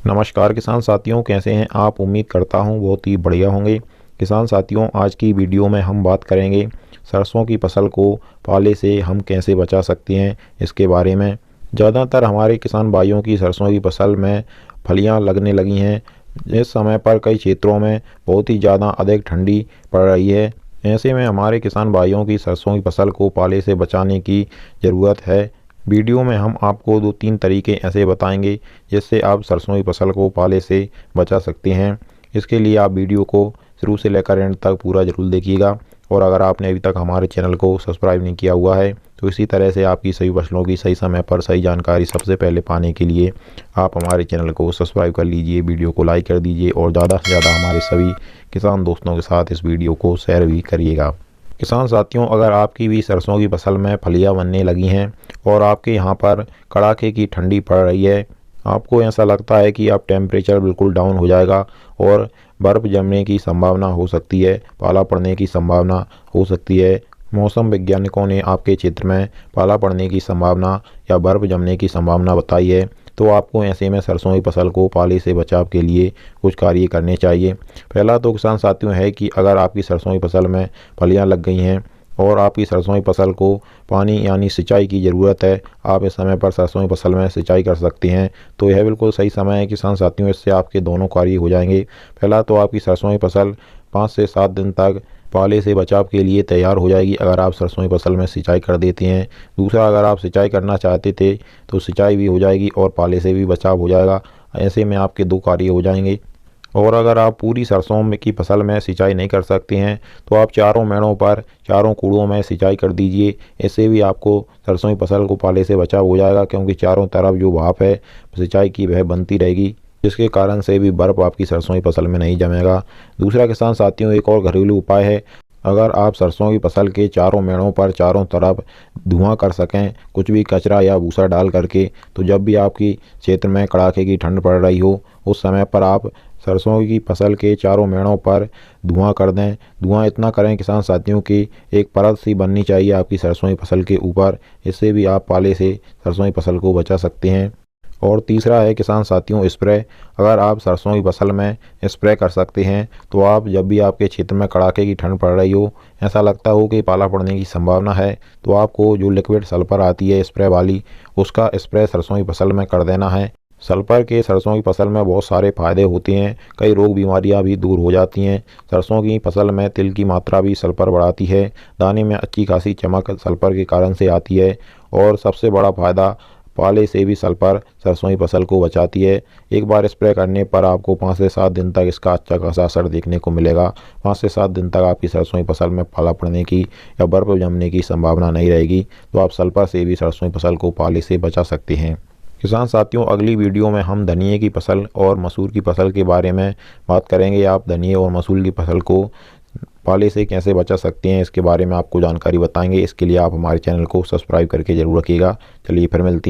नमस्कार किसान साथियों, कैसे हैं आप। उम्मीद करता हूं बहुत ही बढ़िया होंगे। किसान साथियों, आज की वीडियो में हम बात करेंगे सरसों की फसल को पाले से हम कैसे बचा सकते हैं इसके बारे में। ज़्यादातर हमारे किसान भाइयों की सरसों की फसल में फलियां लगने लगी हैं। इस समय पर कई क्षेत्रों में बहुत ही ज़्यादा अधिक ठंडी पड़ रही है। ऐसे में हमारे किसान भाइयों की सरसों की फसल को पाले से बचाने की ज़रूरत है। वीडियो में हम आपको 2-3 तरीके ऐसे बताएंगे जिससे आप सरसों की फसल को पाले से बचा सकते हैं। इसके लिए आप वीडियो को शुरू से लेकर एंड तक पूरा ज़रूर देखिएगा। और अगर आपने अभी तक हमारे चैनल को सब्सक्राइब नहीं किया हुआ है तो इसी तरह से आपकी सभी फसलों की सही समय पर सही जानकारी सबसे पहले पाने के लिए आप हमारे चैनल को सब्सक्राइब कर लीजिए, वीडियो को लाइक कर दीजिए और ज़्यादा से ज़्यादा हमारे सभी किसान दोस्तों के साथ इस वीडियो को शेयर भी करिएगा। किसान साथियों, अगर आपकी भी सरसों की फसल में फलियां बनने लगी हैं और आपके यहाँ पर कड़ाके की ठंडी पड़ रही है, आपको ऐसा लगता है कि अब टेम्परेचर बिल्कुल डाउन हो जाएगा और बर्फ़ जमने की संभावना हो सकती है, पाला पड़ने की संभावना हो सकती है। मौसम वैज्ञानिकों ने आपके क्षेत्र में पाला पड़ने की संभावना या बर्फ़ जमने की संभावना बताई है, तो आपको ऐसे में सरसों की फसल को पाले से बचाव के लिए कुछ कार्य करने चाहिए। पहला तो किसान साथियों है कि अगर आपकी सरसों की फसल में फलियां लग गई हैं और आपकी सरसों की फसल को पानी यानी सिंचाई की ज़रूरत है, आप इस समय पर सरसों की फसल में सिंचाई कर सकते हैं। तो यह बिल्कुल सही समय है किसान साथियों, इससे आपके दोनों कार्य हो जाएंगे। पहला तो आपकी सरसों की फसल 5 से 7 दिन तक पाले से बचाव के लिए तैयार हो जाएगी अगर आप सरसों की फसल में सिंचाई कर देते हैं। दूसरा, अगर आप सिंचाई करना चाहते थे तो सिंचाई भी हो जाएगी और पाले से भी बचाव हो जाएगा। ऐसे में आपके 2 कार्य हो जाएंगे। और अगर आप पूरी सरसों में की फसल में सिंचाई नहीं कर सकते हैं तो आप चारों मेड़ों पर चारों कूड़ों में सिंचाई कर दीजिए। इससे भी आपको सरसों की फसल को पाले से बचाव हो जाएगा, क्योंकि चारों तरफ जो भाप है सिंचाई की वह बनती रहेगी, जिसके कारण से भी बर्फ़ आपकी सरसों की फसल में नहीं जमेगा। दूसरा किसान साथियों, एक और घरेलू उपाय है। अगर आप सरसों की फसल के चारों मेड़ों पर चारों तरफ धुआं कर सकें कुछ भी कचरा या भूसा डाल करके, तो जब भी आपकी क्षेत्र में कड़ाके की ठंड पड़ रही हो उस समय पर आप सरसों की फसल के चारों मेड़ों पर धुआं कर दें। धुआं इतना करें किसान साथियों की एक परत सी बननी चाहिए आपकी सरसों की फसल के ऊपर। इससे भी आप पाले से सरसों की फसल को बचा सकते हैं। और तीसरा है किसान साथियों स्प्रे। अगर आप सरसों की फसल में स्प्रे कर सकते हैं तो आप जब भी आपके क्षेत्र में कड़ाके की ठंड पड़ रही हो, ऐसा लगता हो कि पाला पड़ने की संभावना है, तो आपको जो लिक्विड सल्फर आती है स्प्रे वाली, उसका स्प्रे सरसों की फसल में कर देना है। सल्फर के सरसों की फसल में बहुत सारे फायदे होते हैं, कई रोग बीमारियां भी दूर हो जाती हैं। सरसों की फसल में तिल की मात्रा भी सल्फर बढ़ाती है। दाने में अच्छी खासी चमक सल्फर के कारण से आती है। और सबसे बड़ा फायदा, पाले से भी सल्फर सरसों की फसल को बचाती है। एक बार स्प्रे करने पर आपको 5 से 7 दिन तक इसका अच्छा खासा असर देखने को मिलेगा। 5 से 7 दिन तक आपकी सरसों की फसल में पाला पड़ने की या बर्फ़ जमने की संभावना नहीं रहेगी, तो आप सल्फर से भी सरसों की फसल को पाले से बचा सकते हैं। किसान साथियों, अगली वीडियो में हम धनिये की फसल और मसूर की फसल के बारे में बात करेंगे। आप धनिये और मसूर की फसल को पाले से कैसे बचा सकते हैं इसके बारे में आपको जानकारी बताएंगे। इसके लिए आप हमारे चैनल को सब्सक्राइब करके ज़रूर रखिएगा। चलिए फिर मिलते हैं।